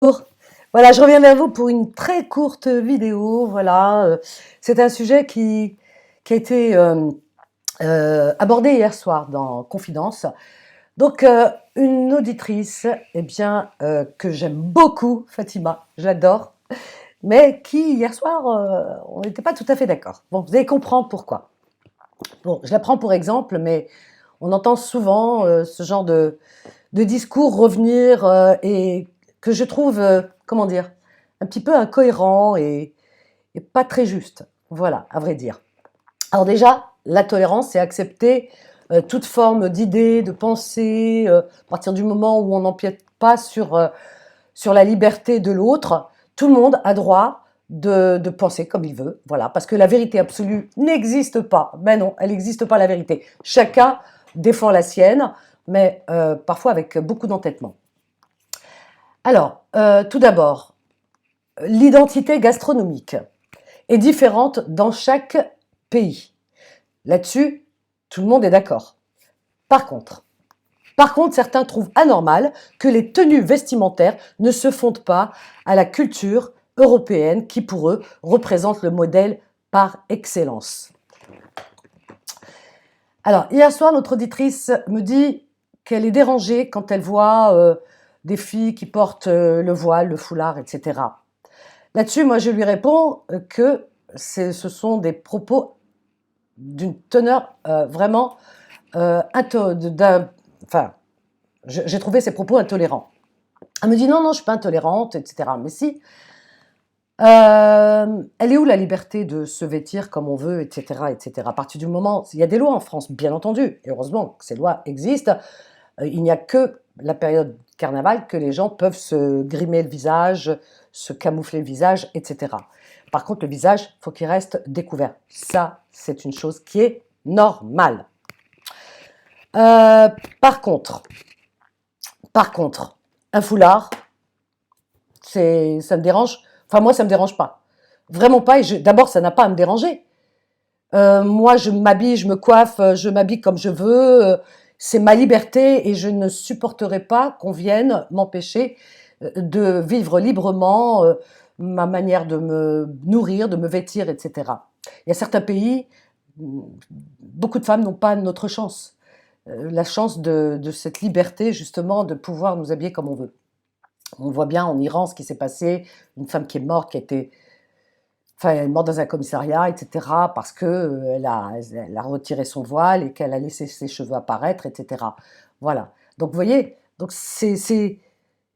Bonjour. Voilà, je reviens vers vous pour une très courte vidéo. Voilà, c'est un sujet qui a été abordé hier soir dans Confidence. Donc, une auditrice, eh bien, que j'aime beaucoup, Fatima, j'adore, mais qui hier soir, on n'était pas tout à fait d'accord. Bon, vous allez comprendre pourquoi. Bon, je la prends pour exemple, mais on entend souvent ce genre de discours revenir et que je trouve, comment dire, un petit peu incohérent et pas très juste. Voilà, à vrai dire. Alors déjà, la tolérance, c'est accepter toute forme d'idée, de pensée, à partir du moment où on n'empiète pas sur la liberté de l'autre. Tout le monde a droit de penser comme il veut, voilà, parce que la vérité absolue n'existe pas. Ben non, elle n'existe pas la vérité. Chacun défend la sienne, mais parfois avec beaucoup d'entêtement. Alors, tout d'abord, l'identité gastronomique est différente dans chaque pays. Là-dessus, tout le monde est d'accord. Par contre, certains trouvent anormal que les tenues vestimentaires ne se fondent pas à la culture européenne qui, pour eux, représente le modèle par excellence. Alors, hier soir, notre auditrice me dit qu'elle est dérangée quand elle voit des filles qui portent le voile, le foulard, etc. Là-dessus, moi, je lui réponds que ce sont des propos d'une teneur vraiment enfin, j'ai trouvé ces propos intolérants. Elle me dit non, non, je suis pas intolérante, etc. Mais si, elle est où la liberté de se vêtir comme on veut, etc., etc. À partir du moment, il y a des lois en France, bien entendu, et heureusement que ces lois existent. Il n'y a que la période carnaval que les gens peuvent se grimer le visage, se camoufler le visage, etc. Par contre, le visage, faut qu'il reste découvert. Ça, c'est une chose qui est normale. Euh, par contre, un foulard, ça me dérange. Enfin, moi, ça me dérange pas. Vraiment pas. D'abord, ça n'a pas à me déranger. Moi, je m'habille, je me coiffe, je m'habille comme je veux. C'est ma liberté et je ne supporterai pas qu'on vienne m'empêcher de vivre librement ma manière de me nourrir, de me vêtir, etc. Il y a certains pays, beaucoup de femmes n'ont pas notre chance. La chance de cette liberté, justement, de pouvoir nous habiller comme on veut. On voit bien en Iran ce qui s'est passé, une femme qui est morte, elle est morte dans un commissariat, etc., parce que elle a retiré son voile et qu'elle a laissé ses cheveux apparaître, etc. Voilà. Donc, vous voyez, donc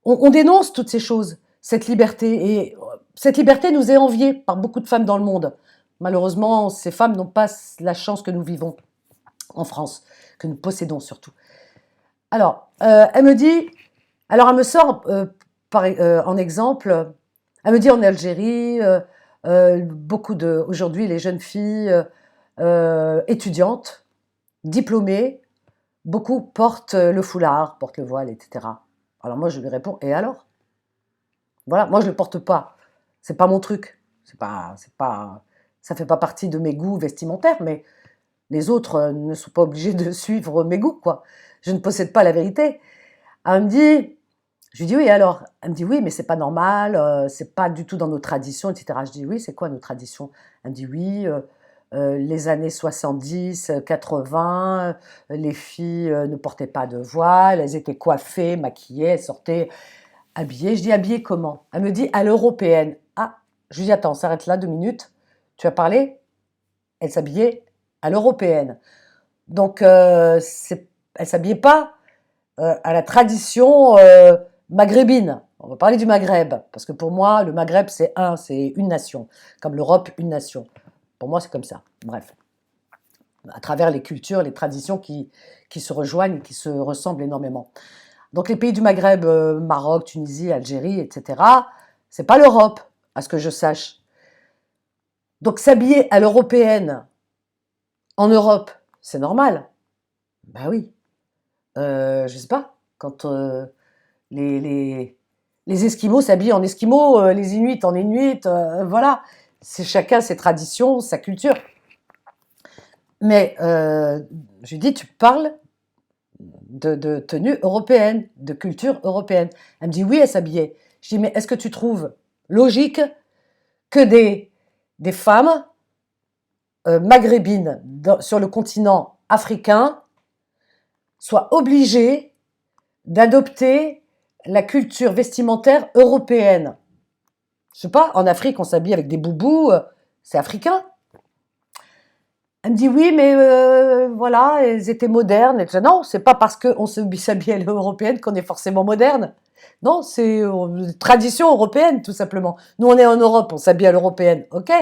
on dénonce toutes ces choses, cette liberté, et cette liberté nous est enviée par beaucoup de femmes dans le monde. Malheureusement, ces femmes n'ont pas la chance que nous vivons en France, que nous possédons surtout. Alors, elle me dit, alors elle me sort en exemple, elle me dit en Algérie, aujourd'hui les jeunes filles étudiantes, diplômées, beaucoup portent le foulard, portent le voile, etc. Alors moi je lui réponds, et alors? Voilà, moi je le porte pas, c'est pas mon truc, ça fait pas partie de mes goûts vestimentaires, mais les autres ne sont pas obligés de suivre mes goûts, quoi. Je ne possède pas la vérité. Elle me dit, je lui dis oui alors, elle me dit oui mais c'est pas normal, c'est pas du tout dans nos traditions, etc. Je dis oui, c'est quoi nos traditions? Elle me dit oui, les années 70, 80, les filles ne portaient pas de voile, elles étaient coiffées, maquillées, elles sortaient habillées. Je dis habillées comment? Elle me dit à l'européenne. Ah, je lui dis attends, on s'arrête là 2 minutes. Tu as parlé? Elle s'habillait à l'européenne. Donc elle s'habillait pas à la tradition maghrébine. On va parler du Maghreb, parce que pour moi, le Maghreb, c'est une nation, comme l'Europe, une nation. Pour moi, c'est comme ça. Bref, à travers les cultures, les traditions qui se rejoignent et qui se ressemblent énormément. Donc les pays du Maghreb, Maroc, Tunisie, Algérie, etc., c'est pas l'Europe, à ce que je sache. Donc s'habiller à l'européenne en Europe, c'est normal. Ben oui. Je sais pas, quand les, les, les Esquimaux s'habillent en Esquimaux, les Inuits en Inuits, voilà. C'est chacun ses traditions, sa culture. Mais je lui dis, tu parles de tenue européenne, de culture européenne. Elle me dit, oui, elle s'habillait. Je dis, mais est-ce que tu trouves logique que des femmes maghrébines sur le continent africain soient obligées d'adopter la culture vestimentaire européenne? Je sais pas, en Afrique, on s'habille avec des boubous, c'est africain. Elle me dit oui, mais voilà, elles étaient modernes. Et je dis, non, c'est pas parce qu'on s'habille à l'européenne qu'on est forcément moderne. Non, c'est une tradition européenne, tout simplement. Nous, on est en Europe, on s'habille à l'européenne, ok.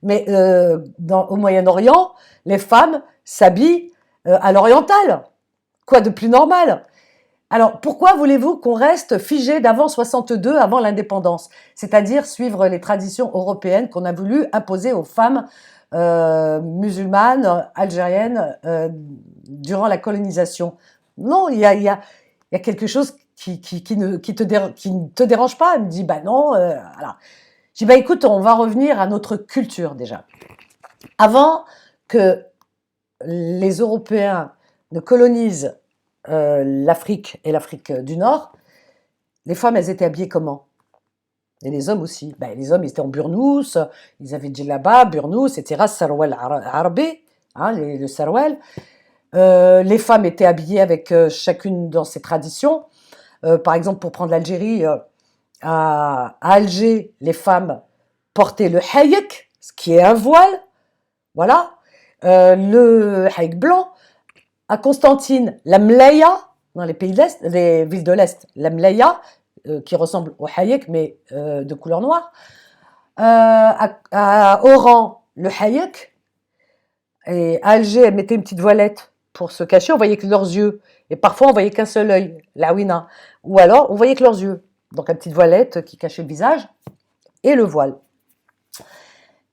Mais au Moyen-Orient, les femmes s'habillent à l'oriental. Quoi de plus normal? Alors, pourquoi voulez-vous qu'on reste figé d'avant 62, avant l'indépendance? C'est-à-dire suivre les traditions européennes qu'on a voulu imposer aux femmes musulmanes, algériennes, durant la colonisation. Non, il y a quelque chose qui ne te dérange pas. Elle me dit, bah non, voilà. Je dis, bah écoute, on va revenir à notre culture déjà. Avant que les Européens ne colonisent l'Afrique et l'Afrique du Nord, les femmes, elles étaient habillées comment? Et les hommes aussi. Ben, les hommes, ils étaient en burnous, ils avaient djellaba, burnous, etc. Sarwal arabe, hein, le sarwal. Les femmes étaient habillées avec chacune dans ses traditions. Par exemple, pour prendre l'Algérie, à Alger, les femmes portaient le hayek, ce qui est un voile, voilà. Le hayek blanc. À Constantine, la mleya, dans les pays de l'Est, les villes de l'Est, la mleya, qui ressemble au hayek, mais de couleur noire. À Oran, le hayek. Et à Alger, elles mettaient une petite voilette pour se cacher, on voyait que leurs yeux. Et parfois, on voyait qu'un seul œil, la ouina. Ou alors, on voyait que leurs yeux. Donc, une petite voilette qui cachait le visage et le voile.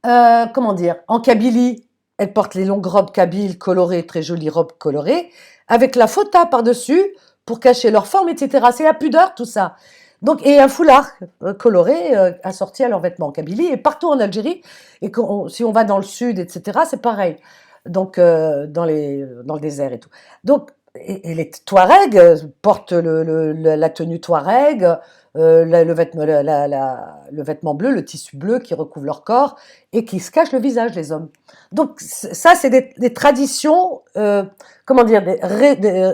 Comment dire? En Kabylie, elles portent les longues robes kabyles colorées, très jolies robes colorées, avec la fota par-dessus pour cacher leur forme, etc. C'est la pudeur, tout ça. Donc, et un foulard coloré assorti à leurs vêtements en Kabylie et partout en Algérie. Et si on va dans le sud, etc., c'est pareil. Donc, dans le désert et tout. Donc, et les Touaregs portent la tenue Touareg, le vêtement bleu, le tissu bleu qui recouvre leur corps et qui se cache le visage, les hommes. Donc ça, c'est des traditions, comment dire,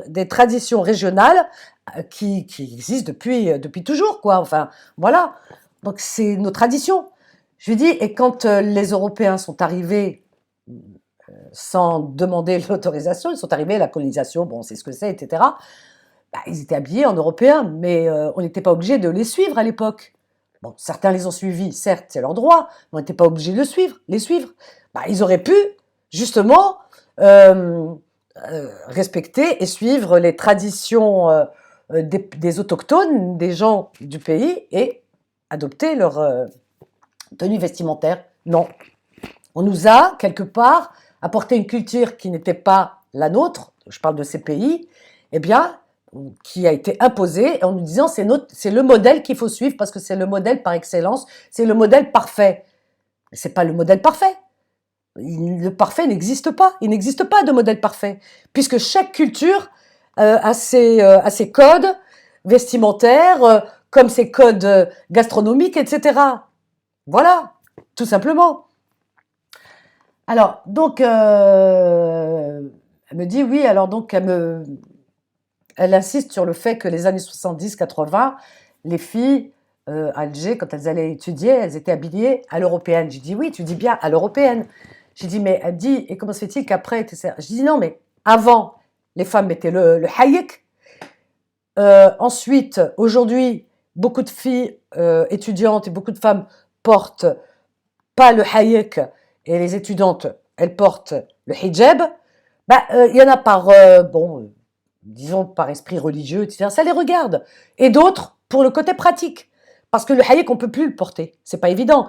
des traditions régionales qui existent depuis toujours, quoi. Enfin, voilà. Donc c'est nos traditions. Je lui dis, et quand les Européens sont arrivés sans demander l'autorisation, ils sont arrivés à la colonisation, bon, c'est ce que c'est, etc. Bah, ils étaient habillés en européens, mais on n'était pas obligé de les suivre à l'époque. Bon, certains les ont suivis, certes, c'est leur droit, mais on n'était pas obligé de les suivre. Bah, ils auraient pu, justement, respecter et suivre les traditions des autochtones, des gens du pays, et adopter leur tenue vestimentaire. Non. On nous a, quelque part, apporté une culture qui n'était pas la nôtre, je parle de ces pays, eh bien, qui a été imposée en nous disant c'est le modèle qu'il faut suivre parce que c'est le modèle par excellence, c'est le modèle parfait. C'est pas le modèle parfait. Le parfait n'existe pas. Il n'existe pas de modèle parfait puisque chaque culture a ses codes vestimentaires, comme ses codes gastronomiques, etc. Voilà, tout simplement. Alors, donc, elle me dit oui, alors donc elle insiste sur le fait que les années 70-80, les filles à Alger, quand elles allaient étudier, elles étaient habillées à l'européenne. J'ai dit oui, tu dis bien à l'européenne. J'ai dit mais elle dit et comment se fait-il qu'après je dis non mais avant les femmes mettaient le hayek. Ensuite, aujourd'hui, beaucoup de filles étudiantes et beaucoup de femmes portent pas le hayek et les étudiantes elles portent le hijab. Bah il y en a par bon disons par esprit religieux, etc. Ça les regarde. Et d'autres pour le côté pratique. Parce que le hayek, on peut plus le porter. C'est pas évident.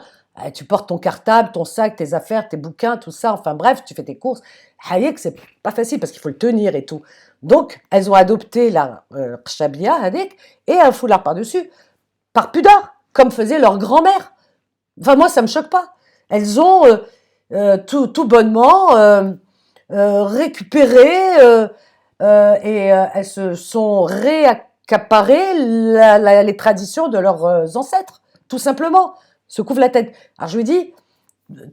Tu portes ton cartable, ton sac, tes affaires, tes bouquins, tout ça. Enfin bref, tu fais tes courses. Hayek, c'est pas facile parce qu'il faut le tenir et tout. Donc, elles ont adopté la qshabia, hadik, et un foulard par-dessus, par pudeur, comme faisait leur grand-mère. Enfin, moi, ça me choque pas. Elles ont tout bonnement récupéré et elles se sont qu'accaparer les traditions de leurs ancêtres, tout simplement, se couvrent la tête. Alors je lui dis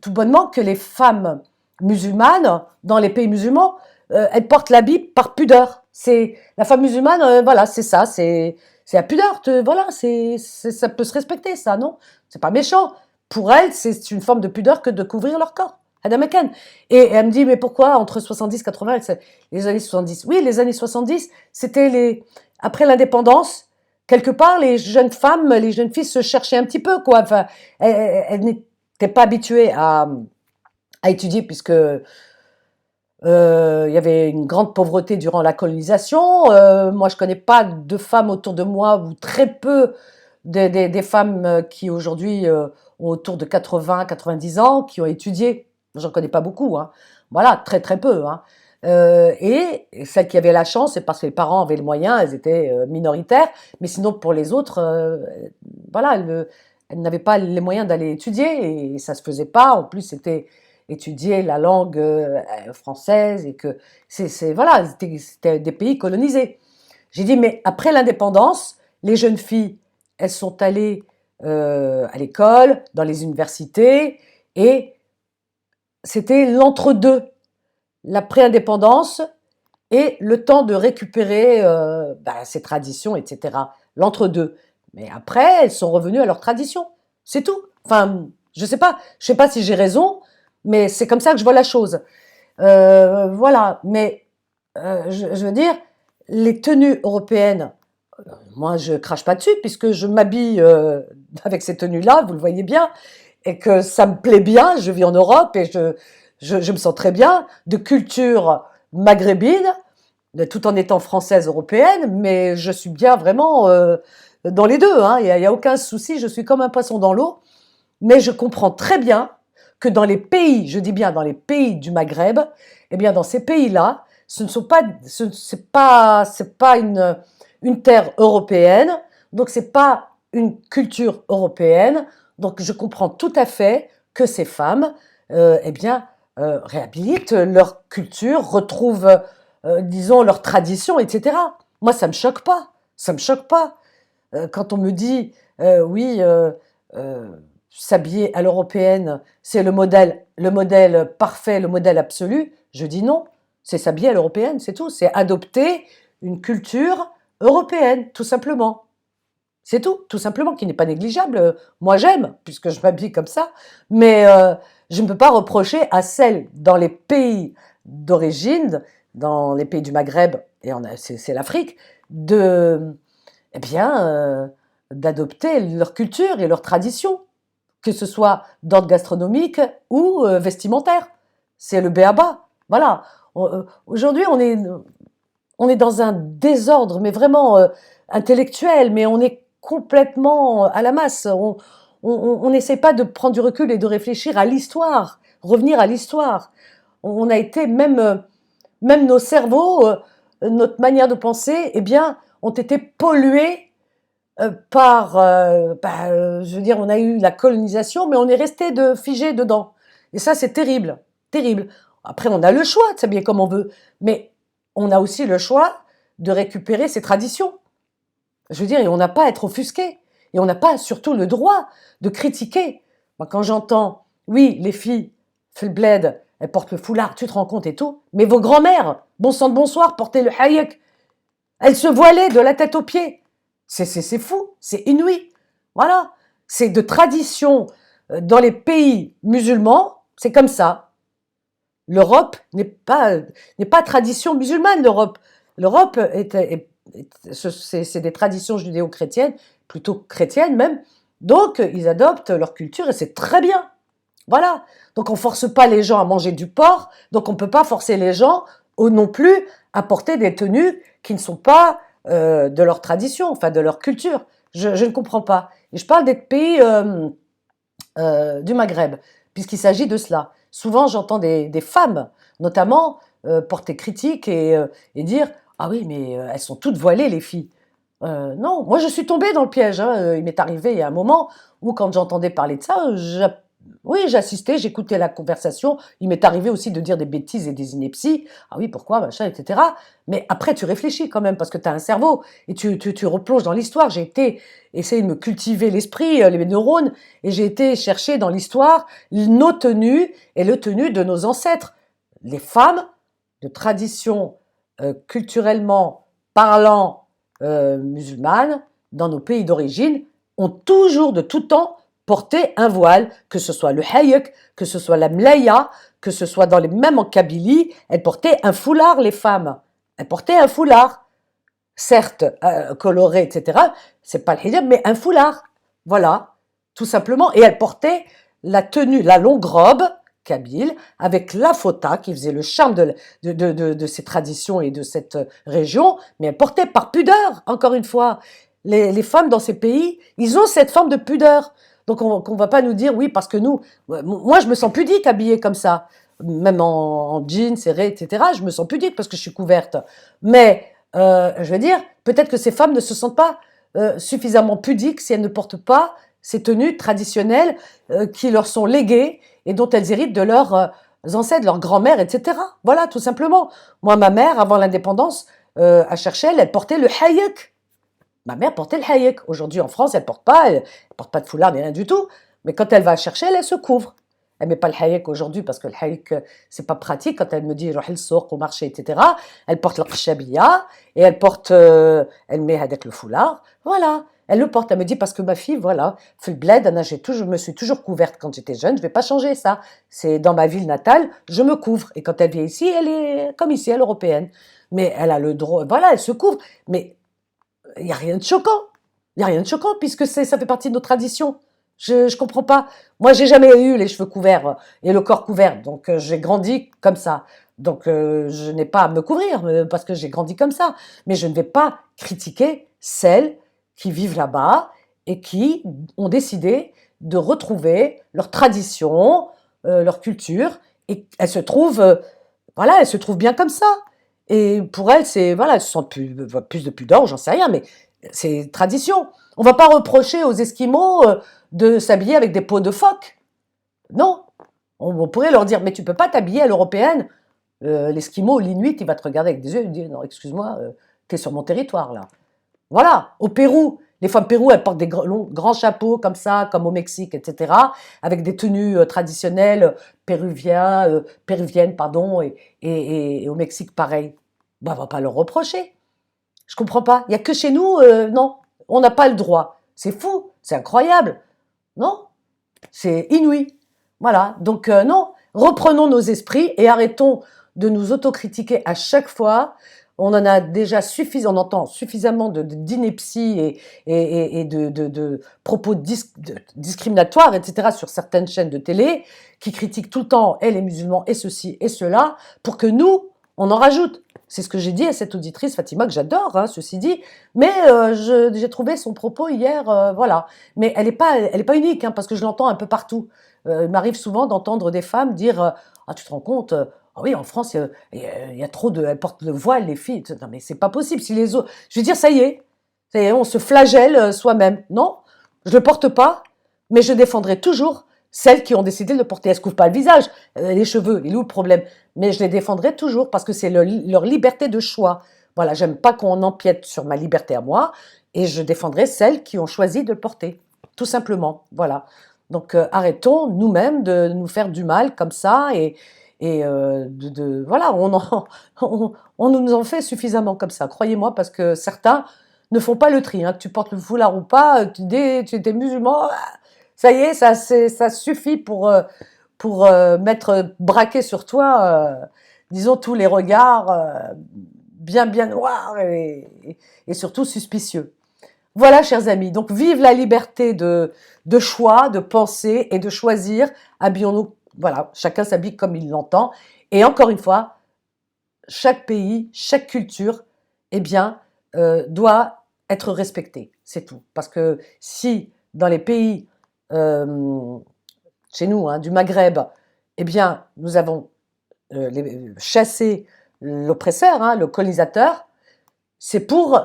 tout bonnement que les femmes musulmanes, dans les pays musulmans, elles portent l'habit par pudeur. C'est la femme musulmane, voilà, c'est ça, c'est la pudeur, voilà, ça peut se respecter, ça, non? C'est pas méchant. Pour elles, c'est une forme de pudeur que de couvrir leur corps. Adam Ken. Et elle me dit, mais pourquoi entre 70 80, les années 70? Oui, les années 70, c'était après l'indépendance, quelque part, les jeunes femmes, les jeunes filles se cherchaient un petit peu, quoi. Enfin, elles n'étaient pas habituées à étudier puisque il y avait une grande pauvreté durant la colonisation. Moi, je connais pas de femmes autour de moi, ou très peu des femmes qui aujourd'hui ont autour de 80, 90 ans, qui ont étudié. J'en connais pas beaucoup, hein. Voilà, très très peu, hein. Et celles qui avaient la chance, c'est parce que les parents avaient les moyens, elles étaient minoritaires. Mais sinon, pour les autres, voilà, elles n'avaient pas les moyens d'aller étudier et ça se faisait pas. En plus, c'était étudier la langue française et que voilà, c'était des pays colonisés. J'ai dit, mais après l'indépendance, les jeunes filles, elles sont allées à l'école, dans les universités, et c'était l'entre-deux, la pré-indépendance et le temps de récupérer ses traditions, etc. L'entre-deux. Mais après, elles sont revenues à leurs traditions. C'est tout. Enfin, je sais pas si j'ai raison, mais c'est comme ça que je vois la chose. Voilà. Mais je veux dire, les tenues européennes, moi, je crache pas dessus puisque je m'habille avec ces tenues-là, vous le voyez bien, et que ça me plaît bien. Je vis en Europe et je me sens très bien de culture maghrébine, tout en étant française européenne, mais je suis bien vraiment dans les deux, hein. Y a aucun souci, je suis comme un poisson dans l'eau, mais je comprends très bien que dans les pays, je dis bien dans les pays du Maghreb, eh bien dans ces pays-là, c'est pas une terre européenne, donc c'est pas une culture européenne, donc je comprends tout à fait que ces femmes, eh bien, réhabilitent leur culture, retrouvent, disons, leur tradition, etc. Moi, ça me choque pas. Ça me choque pas. Quand on me dit, oui, euh, s'habiller à l'européenne, c'est le modèle parfait, le modèle absolu, je dis non. C'est s'habiller à l'européenne, c'est tout. C'est adopter une culture européenne, tout simplement. C'est tout simplement, qui n'est pas négligeable. Moi, j'aime, puisque je m'habille comme ça, mais je ne peux pas reprocher à celles dans les pays d'origine, dans les pays du Maghreb, et c'est l'Afrique, eh bien, d'adopter leur culture et leur tradition, que ce soit d'ordre gastronomique ou vestimentaire. C'est le b.a.-ba. Voilà. Aujourd'hui, on est dans un désordre, mais vraiment intellectuel, mais on est complètement à la masse. On n'essaie pas de prendre du recul et de réfléchir à l'histoire, revenir à l'histoire. On a été même nos cerveaux, notre manière de penser, eh bien, ont été pollués je veux dire, on a eu la colonisation, mais on est resté figé dedans. Et ça, c'est terrible, terrible. Après, on a le choix de s'habiller comme on veut, mais on a aussi le choix de récupérer ses traditions. Je veux dire, et on n'a pas à être offusqué. Et on n'a pas surtout le droit de critiquer. Moi, quand j'entends, oui, les filles, fil bled, elles portent le foulard, tu te rends compte et tout, mais vos grands-mères, bon sang de bonsoir, portaient le hayek, elles se voilaient de la tête aux pieds. C'est fou, c'est inouï. Voilà, c'est de tradition dans les pays musulmans, c'est comme ça. L'Europe n'est pas tradition musulmane, l'Europe. L'Europe c'est des traditions judéo-chrétiennes, plutôt chrétiennes même. Donc, ils adoptent leur culture et c'est très bien. Voilà. Donc, on force pas les gens à manger du porc. Donc, on peut pas forcer les gens non plus à porter des tenues qui ne sont pas de leur tradition, enfin de leur culture. Je ne comprends pas. Et je parle des pays du Maghreb, puisqu'il s'agit de cela. Souvent, j'entends des femmes, notamment, porter critique et dire « Ah oui, mais elles sont toutes voilées, les filles. » Non, moi je suis tombée dans le piège. Hein. Il m'est arrivé il y a un moment où, quand j'entendais parler de ça, Oui, j'assistais, j'écoutais la conversation. Il m'est arrivé aussi de dire des bêtises et des inepties. Ah oui, pourquoi, machin, etc. Mais après, tu réfléchis quand même parce que tu as un cerveau et tu replonges dans l'histoire. J'ai été essayer de me cultiver l'esprit, les neurones, et j'ai été chercher dans l'histoire nos tenues et le tenue de nos ancêtres. Les femmes de tradition culturellement parlant musulmane dans nos pays d'origine ont toujours de tout temps porté un voile, que ce soit le hayek, que ce soit la mlaya, que ce soit dans les mêmes en Kabylie, elles portaient un foulard les femmes. Elles portaient un foulard, certes coloré, etc. C'est pas le hijab, mais un foulard. Voilà, tout simplement. Et elles portaient la tenue, la longue robe kabyle, avec la fota qui faisait le charme de ces traditions et de cette région, mais elles portaient par pudeur, encore une fois. Les femmes dans ces pays, ils ont cette forme de pudeur. Donc on ne va pas nous dire, oui, parce que nous, moi je me sens pudique habillée comme ça, même en jeans serrés, etc. Je me sens pudique parce que je suis couverte. Mais je veux dire, peut-être que ces femmes ne se sentent pas suffisamment pudiques si elles ne portent pas ces tenues traditionnelles qui leur sont léguées et dont elles héritent de leurs ancêtres, leurs grand-mères, etc. Voilà, tout simplement. Moi, ma mère, avant l'indépendance, à Cherchell, elle portait le hayek. Ma mère portait le hayek. Aujourd'hui, en France, elle porte pas de foulard ni rien du tout. Mais quand elle va chercher, elle se couvre. Elle met pas le hayek aujourd'hui parce que le hayek, c'est pas pratique. Quand elle me dit, roh le souk au marché, etc. Elle porte le qshabia et elle met avec le foulard. Voilà. Elle le porte. Elle me dit parce que ma fille, voilà, fait le bled, je me suis toujours couverte quand j'étais jeune. Je vais pas changer ça. C'est dans ma ville natale, je me couvre. Et quand elle vient ici, elle est comme ici, elle est européenne. Mais elle a le droit, voilà, elle se couvre. Mais il n'y a rien de choquant. Il n'y a rien de choquant puisque ça fait partie de nos traditions. Je comprends pas. Moi, j'ai jamais eu les cheveux couverts et le corps couvert. Donc, j'ai grandi comme ça. Donc, je n'ai pas à me couvrir parce que j'ai grandi comme ça. Mais je ne vais pas critiquer celles qui vivent là-bas et qui ont décidé de retrouver leur tradition, leur culture. Et elles se trouvent, voilà, elles se trouvent bien comme ça. Et pour elles, c'est, voilà, elles se sentent plus de pudeur, j'en sais rien, mais c'est tradition. On va pas reprocher aux Esquimaux de s'habiller avec des peaux de phoque. Non. On pourrait leur dire, mais tu peux pas t'habiller à l'européenne. L'Esquimau, l'Inuit, il va te regarder avec des yeux et dire, non, excuse-moi, t'es sur mon territoire, là. Voilà. Au Pérou, les femmes Pérou, elles portent des grands chapeaux comme ça, comme au Mexique, etc., avec des tenues traditionnelles péruviennes, pardon, et au Mexique, pareil. Bah, on va pas leur reprocher. Je comprends pas. Il y a que chez nous, non, on n'a pas le droit. C'est fou, c'est incroyable. Non, c'est inouï. Voilà. Donc non, reprenons nos esprits et arrêtons de nous autocritiquer à chaque fois. On en a déjà suffisamment, on entend suffisamment d'inepties et de propos discriminatoires, etc. sur certaines chaînes de télé qui critiquent tout le temps et les musulmans et ceci et cela pour que nous, on en rajoute. C'est ce que j'ai dit à cette auditrice Fatima que j'adore, hein, ceci dit. Mais j'ai trouvé son propos hier, voilà. Mais elle est pas unique, hein, parce que je l'entends un peu partout. Il m'arrive souvent d'entendre des femmes dire ah, tu te rends compte ah oui, en France, il y a trop de... Elles portent le voile, les filles. Non, mais c'est pas possible. Si les autres... Je veux dire, ça y est, on se flagelle soi-même. Non, je le porte pas, mais je défendrai toujours celles qui ont décidé de le porter. Elles se couvrent pas le visage, les cheveux, il est où le problème? Mais je les défendrai toujours parce que c'est leur liberté de choix. Voilà, j'aime pas qu'on empiète sur ma liberté à moi et je défendrai celles qui ont choisi de le porter. Tout simplement, voilà. Donc arrêtons nous-mêmes de nous faire du mal comme ça et voilà, on nous en fait suffisamment comme ça, croyez-moi, parce que certains ne font pas le tri, hein, que tu portes le foulard ou pas, tu es musulman, ça y est, ça suffit pour mettre braqué sur toi, disons, tous les regards bien noirs et surtout suspicieux. Voilà, chers amis, donc vive la liberté de choix, de penser et de choisir. Habillons-nous, voilà, chacun s'habille comme il l'entend. Et encore une fois, chaque pays, chaque culture, eh bien, doit être respectée. C'est tout. Parce que si dans les pays, chez nous, hein, du Maghreb, eh bien, nous avons chassé l'oppresseur, hein, le colonisateur, c'est pour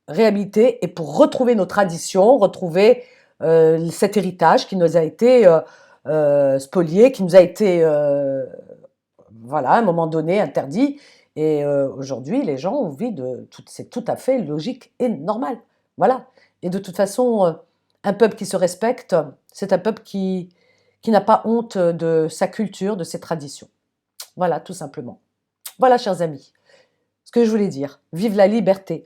réhabiliter et pour retrouver nos traditions, retrouver cet héritage qui nous a été spolié, qui nous a été, voilà, à un moment donné, interdit. Et aujourd'hui, les gens ont envie de... C'est tout à fait logique et normal. Voilà. Et de toute façon, un peuple qui se respecte, c'est un peuple qui n'a pas honte de sa culture, de ses traditions. Voilà, tout simplement. Voilà, chers amis, ce que je voulais dire. Vive la liberté.